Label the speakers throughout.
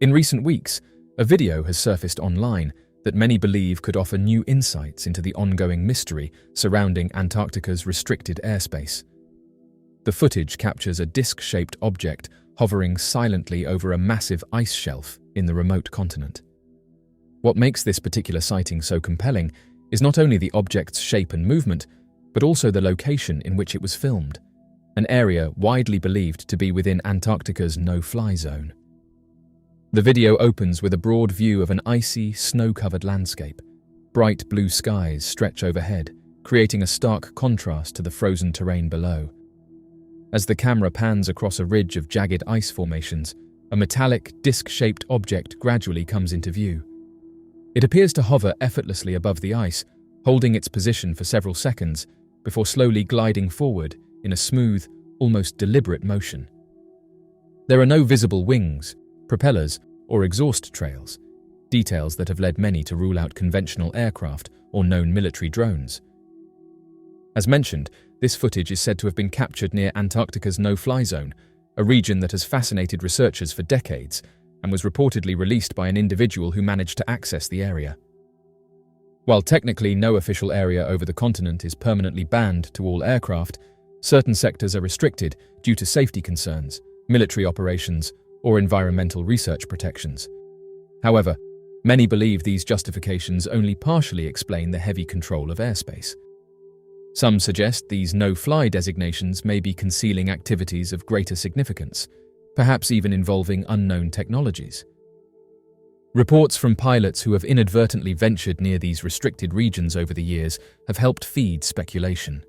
Speaker 1: In recent weeks, a video has surfaced online that many believe could offer new insights into the ongoing mystery surrounding Antarctica's restricted airspace. The footage captures a disc-shaped object hovering silently over a massive ice shelf in the remote continent. What makes this particular sighting so compelling is not only the object's shape and movement, but also the location in which it was filmed, an area widely believed to be within Antarctica's no-fly zone. The video opens with a broad view of an icy, snow-covered landscape. Bright blue skies stretch overhead, creating a stark contrast to the frozen terrain below. As the camera pans across a ridge of jagged ice formations, a metallic, disc-shaped object gradually comes into view. It appears to hover effortlessly above the ice, holding its position for several seconds before slowly gliding forward in a smooth, almost deliberate motion. There are no visible wings, propellers, or exhaust trails, details that have led many to rule out conventional aircraft or known military drones. As mentioned, this footage is said to have been captured near Antarctica's no-fly zone, a region that has fascinated researchers for decades and was reportedly released by an individual who managed to access the area. While technically no official area over the continent is permanently banned to all aircraft, certain sectors are restricted due to safety concerns, military operations, or environmental research protections. However, many believe these justifications only partially explain the heavy control of airspace. Some suggest these no-fly designations may be concealing activities of greater significance, perhaps even involving unknown technologies. Reports from pilots who have inadvertently ventured near these restricted regions over the years have helped feed speculation.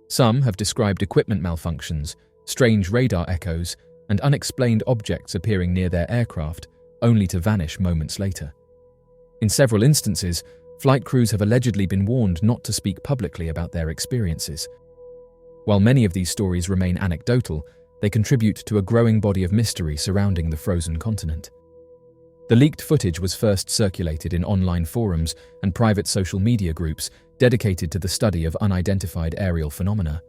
Speaker 1: Some have described equipment malfunctions, strange radar echoes, and unexplained objects appearing near their aircraft, only to vanish moments later. In several instances, flight crews have allegedly been warned not to speak publicly about their experiences. While many of these stories remain anecdotal, they contribute to a growing body of mystery surrounding the frozen continent. The leaked footage was first circulated in online forums and private social media groups dedicated to the study of unidentified aerial phenomena.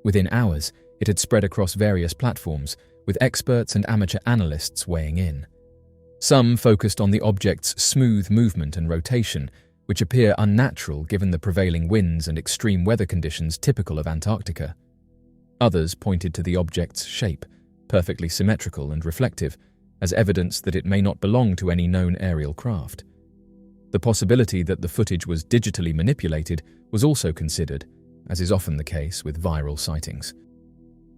Speaker 1: Within hours, it had spread across various platforms, with experts and amateur analysts weighing in. Some focused on the object's smooth movement and rotation, which appear unnatural given the prevailing winds and extreme weather conditions typical of Antarctica. Others pointed to the object's shape, perfectly symmetrical and reflective, as evidence that it may not belong to any known aerial craft. The possibility that the footage was digitally manipulated was also considered, as is often the case with viral sightings.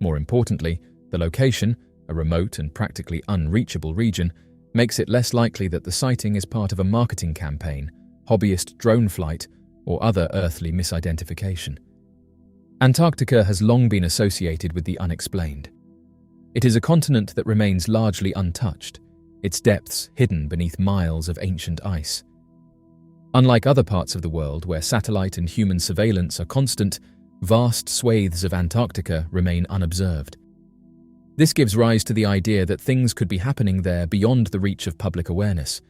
Speaker 1: More importantly, the location, a remote and practically unreachable region, makes it less likely that the sighting is part of a marketing campaign, hobbyist drone flight, or other earthly misidentification. Antarctica has long been associated with the unexplained. It is a continent that remains largely untouched, its depths hidden beneath miles of ancient ice. Unlike other parts of the world where satellite and human surveillance are constant, vast swathes of Antarctica remain unobserved. This gives rise to the idea that things could be happening there beyond the reach of public awareness.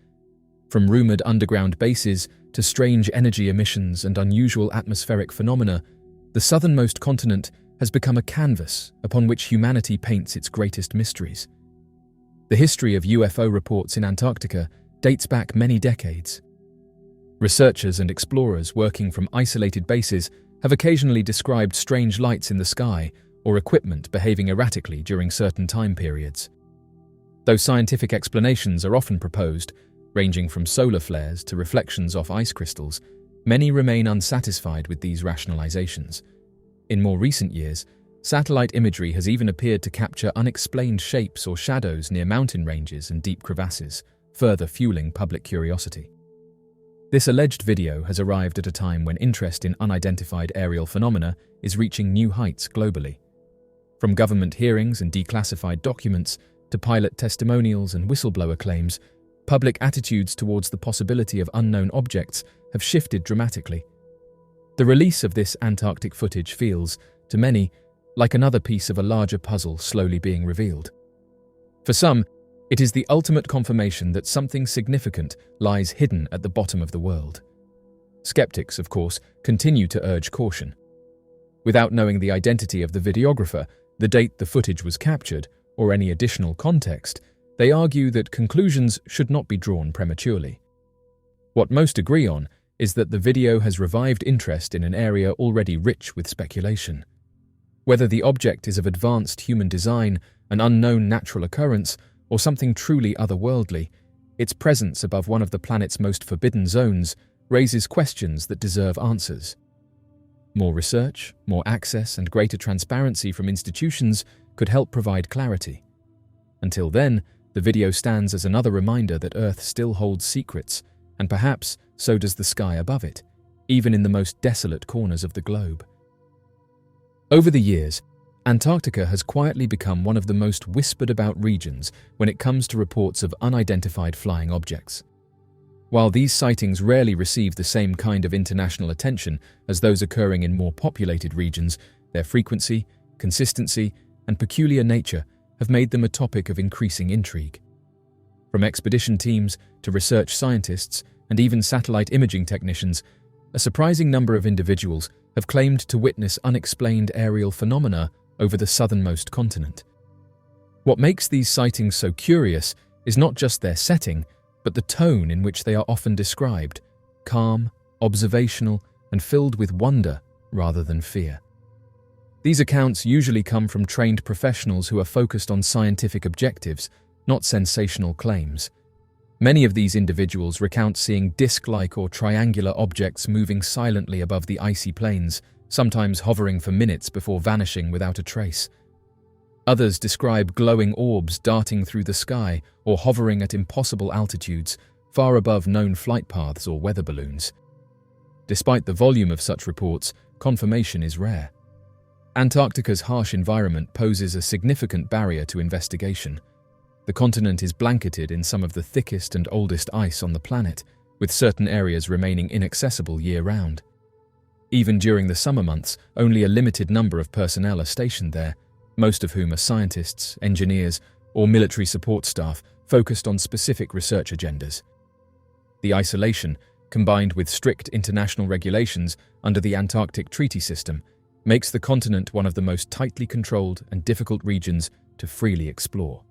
Speaker 1: From rumored underground bases to strange energy emissions and unusual atmospheric phenomena, the southernmost continent has become a canvas upon which humanity paints its greatest mysteries. The history of UFO reports in Antarctica dates back many decades. Researchers and explorers working from isolated bases have occasionally described strange lights in the sky or equipment behaving erratically during certain time periods. Though scientific explanations are often proposed, ranging from solar flares to reflections off ice crystals, many remain unsatisfied with these rationalizations. In more recent years, satellite imagery has even appeared to capture unexplained shapes or shadows near mountain ranges and deep crevasses, further fueling public curiosity. This alleged video has arrived at a time when interest in unidentified aerial phenomena is reaching new heights globally. From government hearings and declassified documents to pilot testimonials and whistleblower claims, public attitudes towards the possibility of unknown objects have shifted dramatically. The release of this Antarctic footage feels, to many, like another piece of a larger puzzle slowly being revealed. For some, it is the ultimate confirmation that something significant lies hidden at the bottom of the world. Skeptics, of course, continue to urge caution. Without knowing the identity of the videographer, the date the footage was captured, or any additional context, they argue that conclusions should not be drawn prematurely. What most agree on is that the video has revived interest in an area already rich with speculation. Whether the object is of advanced human design, an unknown natural occurrence, or something truly otherworldly, its presence above one of the planet's most forbidden zones raises questions that deserve answers. More research, more access, and greater transparency from institutions could help provide clarity. Until then, the video stands as another reminder that Earth still holds secrets, and perhaps so does the sky above it, even in the most desolate corners of the globe. Over the years, Antarctica has quietly become one of the most whispered-about regions when it comes to reports of unidentified flying objects. While these sightings rarely receive the same kind of international attention as those occurring in more populated regions, their frequency, consistency, and peculiar nature have made them a topic of increasing intrigue. From expedition teams to research scientists and even satellite imaging technicians, a surprising number of individuals have claimed to witness unexplained aerial phenomena over the southernmost continent. What makes these sightings so curious is not just their setting, but the tone in which they are often described: calm, observational, and filled with wonder rather than fear. These accounts usually come from trained professionals who are focused on scientific objectives, not sensational claims. Many of these individuals recount seeing disc-like or triangular objects moving silently above the icy plains, sometimes hovering for minutes before vanishing without a trace. Others describe glowing orbs darting through the sky or hovering at impossible altitudes, far above known flight paths or weather balloons. Despite the volume of such reports, confirmation is rare. Antarctica's harsh environment poses a significant barrier to investigation. The continent is blanketed in some of the thickest and oldest ice on the planet, with certain areas remaining inaccessible year-round. Even during the summer months, only a limited number of personnel are stationed there, most of whom are scientists, engineers, or military support staff focused on specific research agendas. The isolation, combined with strict international regulations under the Antarctic Treaty system, makes the continent one of the most tightly controlled and difficult regions to freely explore.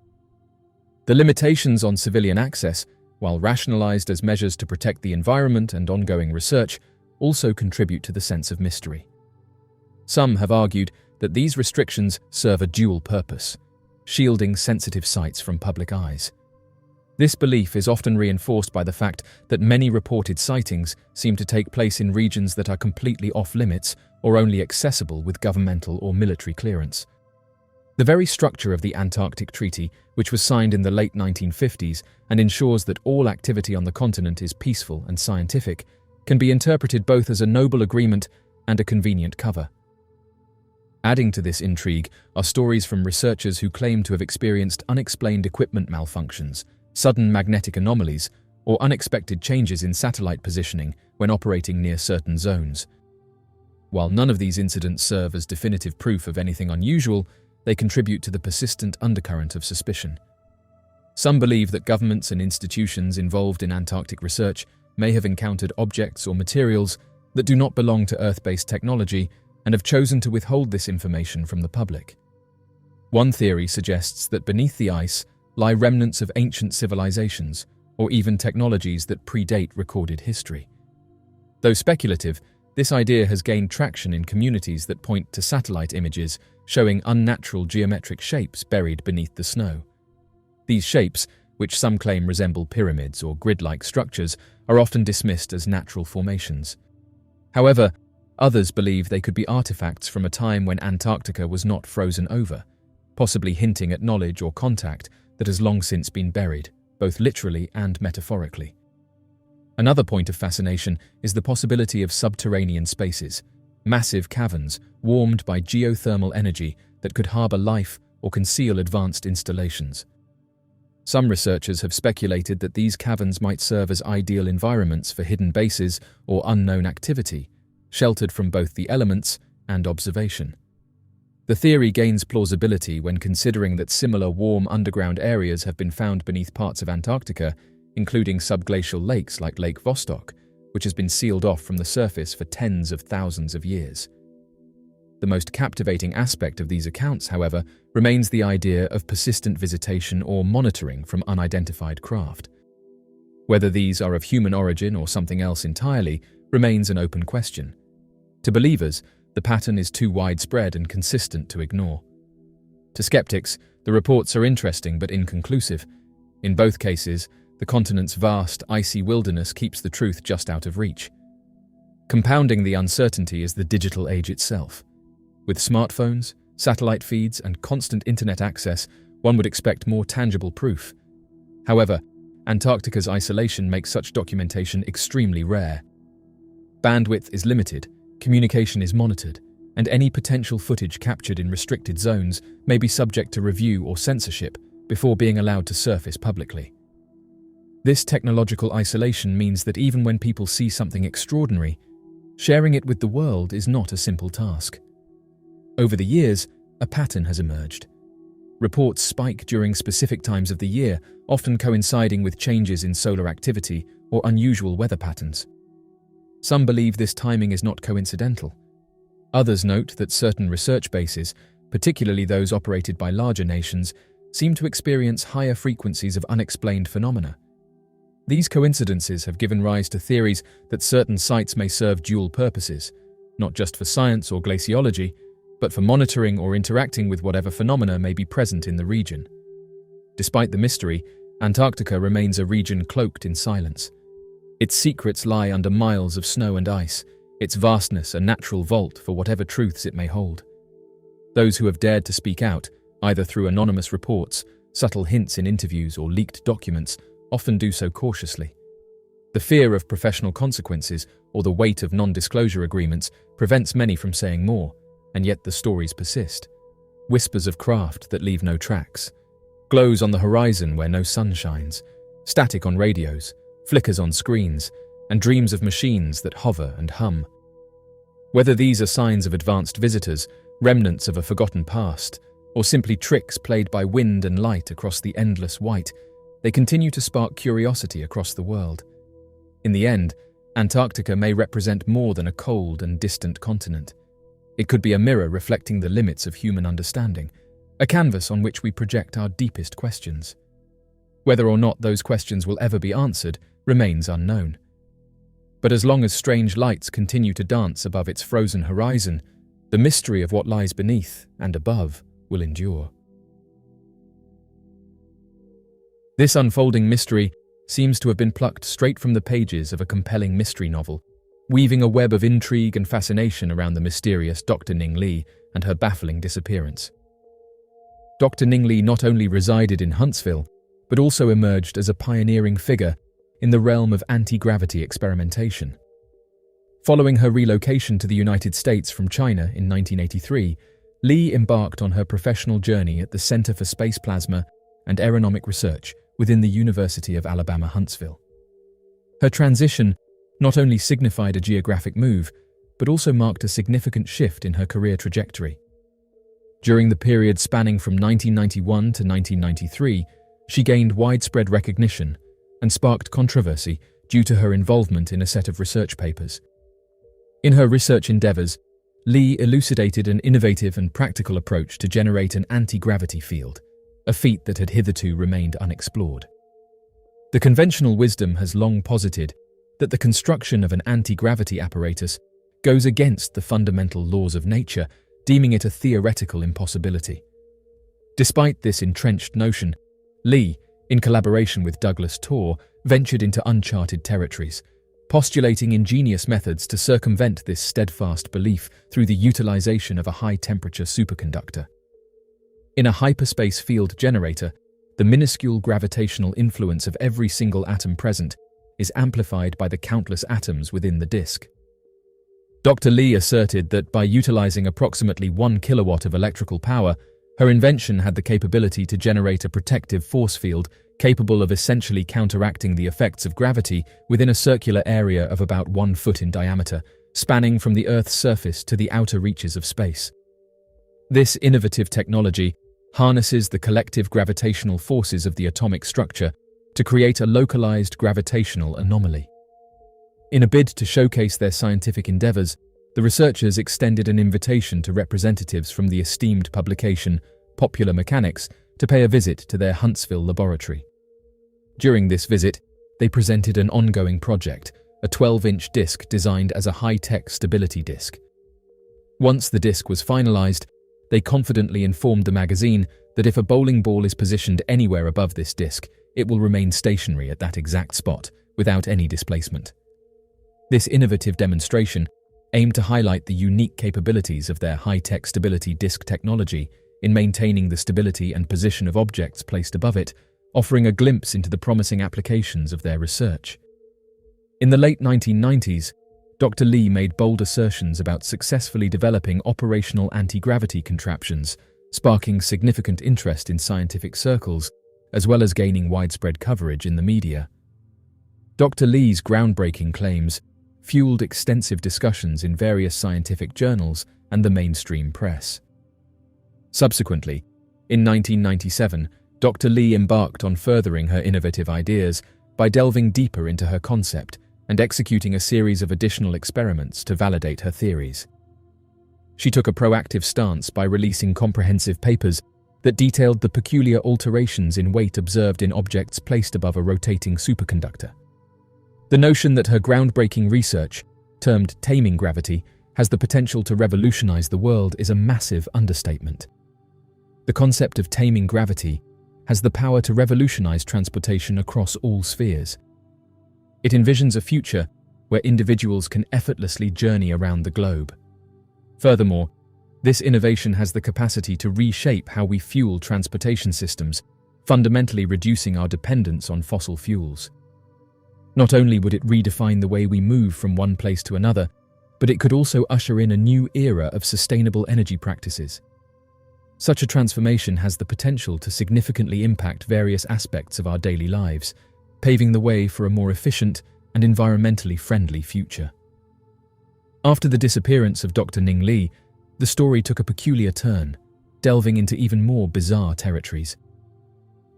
Speaker 1: The limitations on civilian access, while rationalized as measures to protect the environment and ongoing research, also contribute to the sense of mystery. Some have argued that these restrictions serve a dual purpose: shielding sensitive sites from public eyes. This belief is often reinforced by the fact that many reported sightings seem to take place in regions that are completely off-limits or only accessible with governmental or military clearance. The very structure of the Antarctic Treaty, which was signed in the late 1950s and ensures that all activity on the continent is peaceful and scientific, can be interpreted both as a noble agreement and a convenient cover. Adding to this intrigue are stories from researchers who claim to have experienced unexplained equipment malfunctions, sudden magnetic anomalies, or unexpected changes in satellite positioning when operating near certain zones. While none of these incidents serve as definitive proof of anything unusual, they contribute to the persistent undercurrent of suspicion. Some believe that governments and institutions involved in Antarctic research may have encountered objects or materials that do not belong to Earth-based technology and have chosen to withhold this information from the public. One theory suggests that beneath the ice lie remnants of ancient civilizations or even technologies that predate recorded history. Though speculative, this idea has gained traction in communities that point to satellite images showing unnatural geometric shapes buried beneath the snow. These shapes, which some claim resemble pyramids or grid-like structures, are often dismissed as natural formations. However, others believe they could be artifacts from a time when Antarctica was not frozen over, possibly hinting at knowledge or contact that has long since been buried, both literally and metaphorically. Another point of fascination is the possibility of subterranean spaces, massive caverns warmed by geothermal energy that could harbor life or conceal advanced installations. Some researchers have speculated that these caverns might serve as ideal environments for hidden bases or unknown activity, sheltered from both the elements and observation. The theory gains plausibility when considering that similar warm underground areas have been found beneath parts of Antarctica, including subglacial lakes like Lake Vostok, which has been sealed off from the surface for tens of thousands of years. The The most captivating aspect of these accounts, however, remains the idea of persistent visitation or monitoring from unidentified craft. Whether these are of human origin or something else entirely remains an open question. To believers, the pattern is too widespread and consistent to ignore. To skeptics, the reports are interesting but inconclusive. In both cases, the continent's vast, icy wilderness keeps the truth just out of reach. Compounding the uncertainty is the digital age itself. With smartphones, satellite feeds, and constant internet access, one would expect more tangible proof. However, Antarctica's isolation makes such documentation extremely rare. Bandwidth is limited, communication is monitored, and any potential footage captured in restricted zones may be subject to review or censorship before being allowed to surface publicly. This technological isolation means that even when people see something extraordinary, sharing it with the world is not a simple task. Over the years, a pattern has emerged. Reports spike during specific times of the year, often coinciding with changes in solar activity or unusual weather patterns. Some believe this timing is not coincidental. Others note that certain research bases, particularly those operated by larger nations, seem to experience higher frequencies of unexplained phenomena. These coincidences have given rise to theories that certain sites may serve dual purposes, not just for science or glaciology, but for monitoring or interacting with whatever phenomena may be present in the region. Despite the mystery, Antarctica remains a region cloaked in silence. Its secrets lie under miles of snow and ice, its vastness a natural vault for whatever truths it may hold. Those who have dared to speak out, either through anonymous reports, subtle hints in interviews, or leaked documents, often do so cautiously. The fear of professional consequences or the weight of non-disclosure agreements prevents many from saying more, and yet the stories persist. Whispers of craft that leave no tracks, glows on the horizon where no sun shines, static on radios, flickers on screens, and dreams of machines that hover and hum. Whether these are signs of advanced visitors, remnants of a forgotten past, or simply tricks played by wind and light across the endless white, they continue to spark curiosity across the world. In the end, Antarctica may represent more than a cold and distant continent. It could be a mirror reflecting the limits of human understanding, a canvas on which we project our deepest questions. Whether or not those questions will ever be answered remains unknown. But as long as strange lights continue to dance above its frozen horizon, the mystery of what lies beneath and above will endure. This unfolding mystery seems to have been plucked straight from the pages of a compelling mystery novel, weaving a web of intrigue and fascination around the mysterious Dr. Ning Lee and her baffling disappearance. Dr. Ning Lee not only resided in Huntsville, but also emerged as a pioneering figure in the realm of anti-gravity experimentation. Following her relocation to the United States from China in 1983, Lee embarked on her professional journey at the Center for Space Plasma and Aeronomic Research within the University of Alabama, Huntsville. Her transition not only signified a geographic move, but also marked a significant shift in her career trajectory. During the period spanning from 1991 to 1993, she gained widespread recognition and sparked controversy due to her involvement in a set of research papers. In her research endeavors, Lee elucidated an innovative and practical approach to generate an anti-gravity field, a feat that had hitherto remained unexplored. The conventional wisdom has long posited that the construction of an anti-gravity apparatus goes against the fundamental laws of nature, deeming it a theoretical impossibility. Despite this entrenched notion, Lee, in collaboration with Douglas Torr, ventured into uncharted territories, postulating ingenious methods to circumvent this steadfast belief through the utilization of a high-temperature superconductor. In a hyperspace field generator, the minuscule gravitational influence of every single atom present is amplified by the countless atoms within the disk. Dr. Lee asserted that by utilizing approximately 1 kilowatt of electrical power, her invention had the capability to generate a protective force field capable of essentially counteracting the effects of gravity within a circular area of about 1 foot in diameter, spanning from the Earth's surface to the outer reaches of space. This innovative technology harnesses the collective gravitational forces of the atomic structure to create a localized gravitational anomaly. In a bid to showcase their scientific endeavors, the researchers extended an invitation to representatives from the esteemed publication Popular Mechanics to pay a visit to their Huntsville laboratory. During this visit, they presented an ongoing project, a 12-inch disc designed as a high-tech stability disc. Once the disc was finalized, they confidently informed the magazine that if a bowling ball is positioned anywhere above this disc, it will remain stationary at that exact spot, without any displacement. This innovative demonstration aimed to highlight the unique capabilities of their high-tech stability disc technology in maintaining the stability and position of objects placed above it, offering a glimpse into the promising applications of their research. In the late 1990s, Dr. Lee made bold assertions about successfully developing operational anti-gravity contraptions, sparking significant interest in scientific circles, as well as gaining widespread coverage in the media. Dr. Lee's groundbreaking claims fueled extensive discussions in various scientific journals and the mainstream press. Subsequently, in 1997, Dr. Lee embarked on furthering her innovative ideas by delving deeper into her concept and executing a series of additional experiments to validate her theories. She took a proactive stance by releasing comprehensive papers that detailed the peculiar alterations in weight observed in objects placed above a rotating superconductor. The notion that her groundbreaking research, termed taming gravity, has the potential to revolutionize the world is a massive understatement. The concept of taming gravity has the power to revolutionize transportation across all spheres. It envisions a future where individuals can effortlessly journey around the globe. Furthermore, this innovation has the capacity to reshape how we fuel transportation systems, fundamentally reducing our dependence on fossil fuels. Not only would it redefine the way we move from one place to another, but it could also usher in a new era of sustainable energy practices. Such a transformation has the potential to significantly impact various aspects of our daily lives, paving the way for a more efficient and environmentally friendly future. After the disappearance of Dr. Ning Lee, the story took a peculiar turn, delving into even more bizarre territories.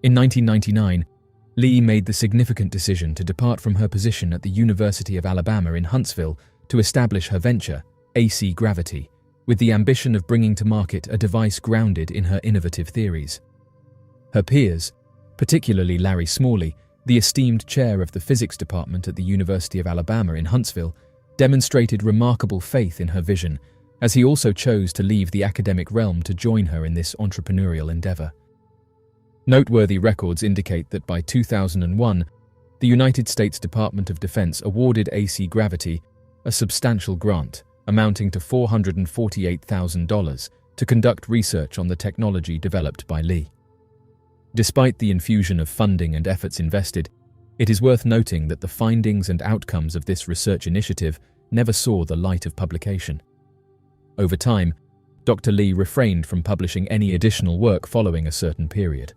Speaker 1: In 1999, Lee made the significant decision to depart from her position at the University of Alabama in Huntsville to establish her venture, AC Gravity, with the ambition of bringing to market a device grounded in her innovative theories. Her peers, particularly Larry Smalley, the esteemed chair of the physics department at the University of Alabama in Huntsville, demonstrated remarkable faith in her vision, as he also chose to leave the academic realm to join her in this entrepreneurial endeavor. Noteworthy records indicate that by 2001, the United States Department of Defense awarded AC Gravity a substantial grant amounting to $448,000 to conduct research on the technology developed by Lee. Despite the infusion of funding and efforts invested, it is worth noting that the findings and outcomes of this research initiative never saw the light of publication. Over time, Dr. Lee refrained from publishing any additional work following a certain period.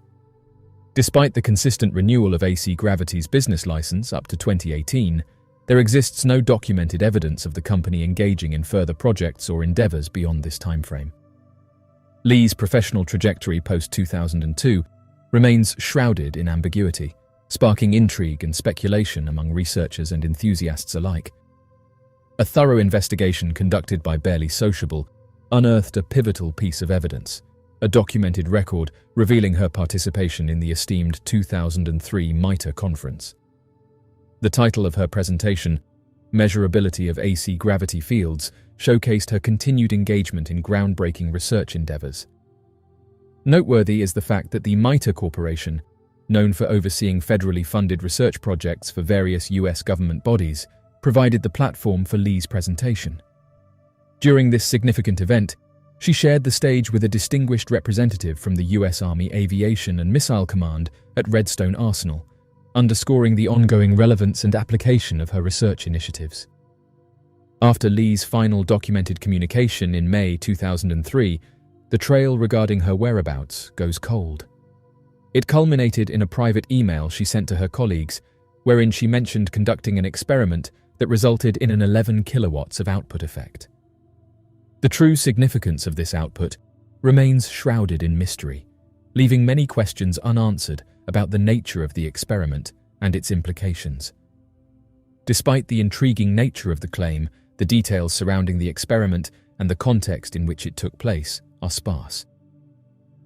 Speaker 1: Despite the consistent renewal of AC Gravity's business license up to 2018, there exists no documented evidence of the company engaging in further projects or endeavors beyond this timeframe. Lee's professional trajectory post-2002 remains shrouded in ambiguity, sparking intrigue and speculation among researchers and enthusiasts alike. A thorough investigation conducted by Barely Sociable unearthed a pivotal piece of evidence, a documented record revealing her participation in the esteemed 2003 MITRE conference. The title of her presentation, Measurability of AC Gravity Fields, showcased her continued engagement in groundbreaking research endeavors. Noteworthy is the fact that the MITRE Corporation, known for overseeing federally funded research projects for various US government bodies, provided the platform for Lee's presentation. During this significant event, she shared the stage with a distinguished representative from the US Army Aviation and Missile Command at Redstone Arsenal, underscoring the ongoing relevance and application of her research initiatives. After Lee's final documented communication in May 2003, the trail regarding her whereabouts goes cold. It culminated in a private email she sent to her colleagues, wherein she mentioned conducting an experiment that resulted in an 11 kilowatts of output effect. The true significance of this output remains shrouded in mystery, leaving many questions unanswered about the nature of the experiment and its implications. Despite the intriguing nature of the claim, The details surrounding the experiment and the context in which it took place are sparse.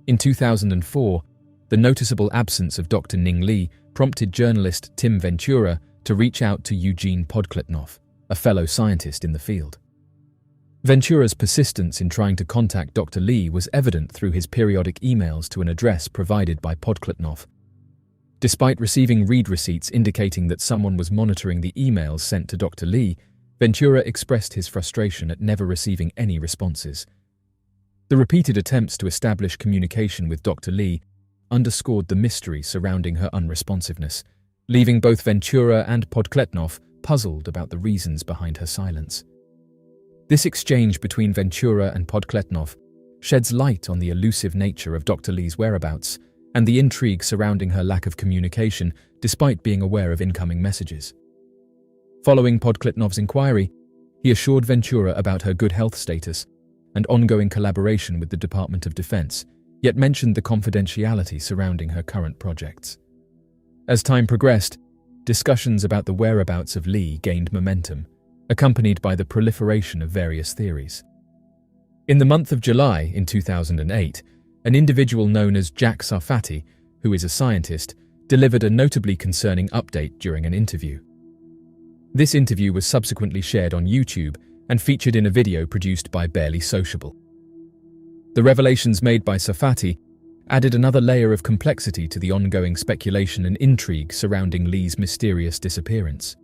Speaker 1: In 2004, the noticeable absence of Dr. Ning Lee prompted journalist Tim Ventura to reach out to Eugene Podkletnov, a fellow scientist in the field. Ventura's persistence in trying to contact Dr. Lee was evident through his periodic emails to an address provided by Podkletnov. Despite receiving read receipts indicating that someone was monitoring the emails sent to Dr. Lee, Ventura expressed his frustration at never receiving any responses. The repeated attempts to establish communication with Dr. Lee underscored the mystery surrounding her unresponsiveness, leaving both Ventura and Podkletnov puzzled about the reasons behind her silence. This exchange between Ventura and Podkletnov sheds light on the elusive nature of Dr. Lee's whereabouts and the intrigue surrounding her lack of communication despite being aware of incoming messages. Following Podkletnov's inquiry, he assured Ventura about her good health status and ongoing collaboration with the Department of Defense, yet mentioned the confidentiality surrounding her current projects. As time progressed, discussions about the whereabouts of Lee gained momentum, accompanied by the proliferation of various theories. In the month of July in 2008, an individual known as Jack Sarfati, who is a scientist, delivered a notably concerning update during an interview. This interview was subsequently shared on YouTube and featured in a video produced by Barely Sociable. The revelations made by Sarfati added another layer of complexity to the ongoing speculation and intrigue surrounding Lee's mysterious disappearance.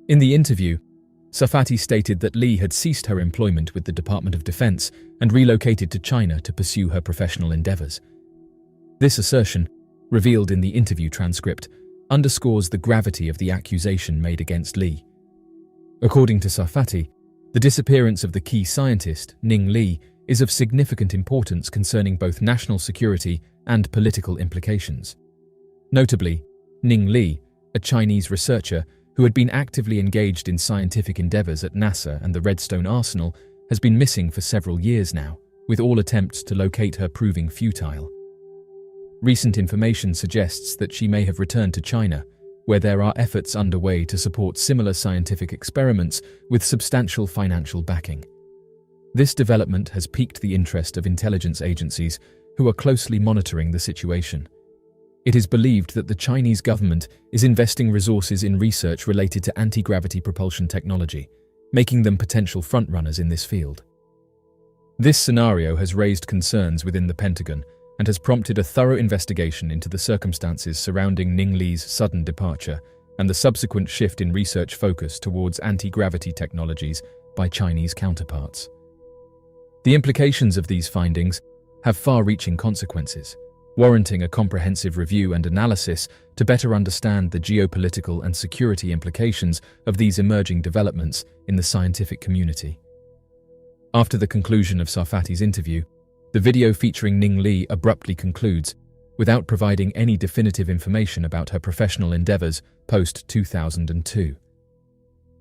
Speaker 1: In the interview, Sarfati stated that Lee had ceased her employment with the Department of Defense and relocated to China to pursue her professional endeavors. This assertion, revealed in the interview transcript, underscores the gravity of the accusation made against Lee. According to Sarfati, the disappearance of the key scientist, Ning Lee, is of significant importance concerning both national security and political implications. Notably, Ning Lee, a Chinese researcher who had been actively engaged in scientific endeavors at NASA and the Redstone Arsenal, has been missing for several years now, with all attempts to locate her proving futile. Recent information suggests that she may have returned to China, where there are efforts underway to support similar scientific experiments with substantial financial backing. This development has piqued the interest of intelligence agencies who are closely monitoring the situation. It is believed that the Chinese government is investing resources in research related to anti-gravity propulsion technology, making them potential frontrunners in this field. This scenario has raised concerns within the Pentagon and has prompted a thorough investigation into the circumstances surrounding Ning Lee's sudden departure and the subsequent shift in research focus towards anti-gravity technologies by Chinese counterparts. The implications of these findings have far-reaching consequences, warranting a comprehensive review and analysis to better understand the geopolitical and security implications of these emerging developments in the scientific community. After the conclusion of Sarfati's interview, the video featuring Ning Lee abruptly concludes, without providing any definitive information about her professional endeavors post-2002.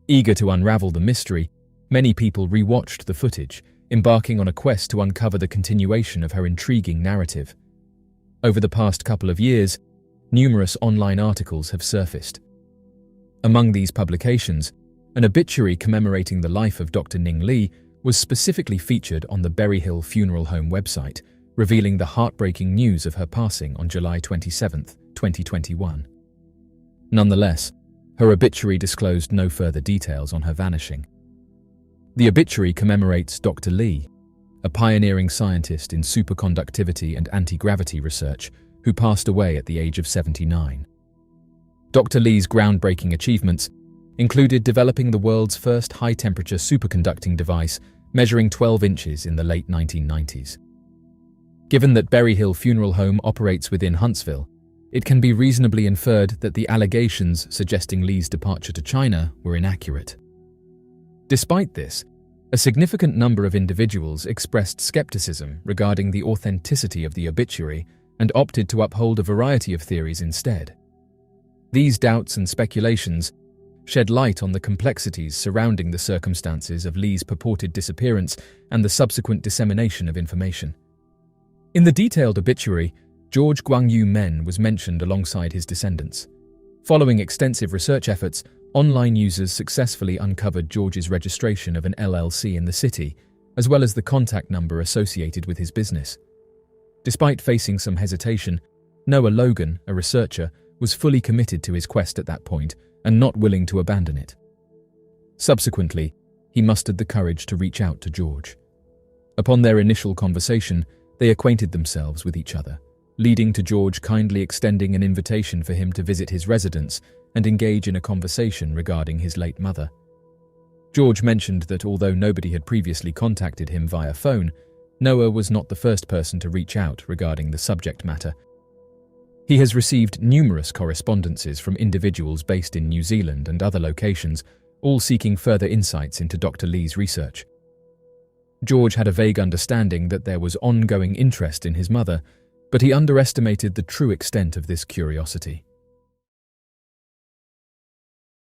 Speaker 1: Eager to unravel the mystery, many people rewatched the footage, embarking on a quest to uncover the continuation of her intriguing narrative. Over the past couple of years, numerous online articles have surfaced. Among these publications, an obituary commemorating the life of Dr. Ning Lee was specifically featured on the Berryhill Funeral Home website, revealing the heartbreaking news of her passing on July 27, 2021. Nonetheless, her obituary disclosed no further details on her vanishing. The obituary commemorates Dr. Lee, a pioneering scientist in superconductivity and anti-gravity research who passed away at the age of 79. Dr. Lee's groundbreaking achievements included developing the world's first high-temperature superconducting device measuring 12 inches in the late 1990s. Given that Berryhill Funeral Home operates within Huntsville, it can be reasonably inferred that the allegations suggesting Lee's departure to China were inaccurate. Despite this, a significant number of individuals expressed skepticism regarding the authenticity of the obituary and opted to uphold a variety of theories instead. These doubts and speculations shed light on the complexities surrounding the circumstances of Lee's purported disappearance and the subsequent dissemination of information. In the detailed obituary, George Guangyu Men was mentioned alongside his descendants. Following extensive research efforts, online users successfully uncovered George's registration of an LLC in the city, as well as the contact number associated with his business. Despite facing some hesitation, Noah Logan, a researcher, was fully committed to his quest at that point and not willing to abandon it. Subsequently, he mustered the courage to reach out to George. Upon their initial conversation, they acquainted themselves with each other, leading to George kindly extending an invitation for him to visit his residence and engage in a conversation regarding his late mother. George mentioned that although nobody had previously contacted him via phone, Noah was not the first person to reach out regarding the subject matter. He has received numerous correspondences from individuals based in New Zealand and other locations, all seeking further insights into Dr. Lee's research. George had a vague understanding that there was ongoing interest in his mother, but he underestimated the true extent of this curiosity.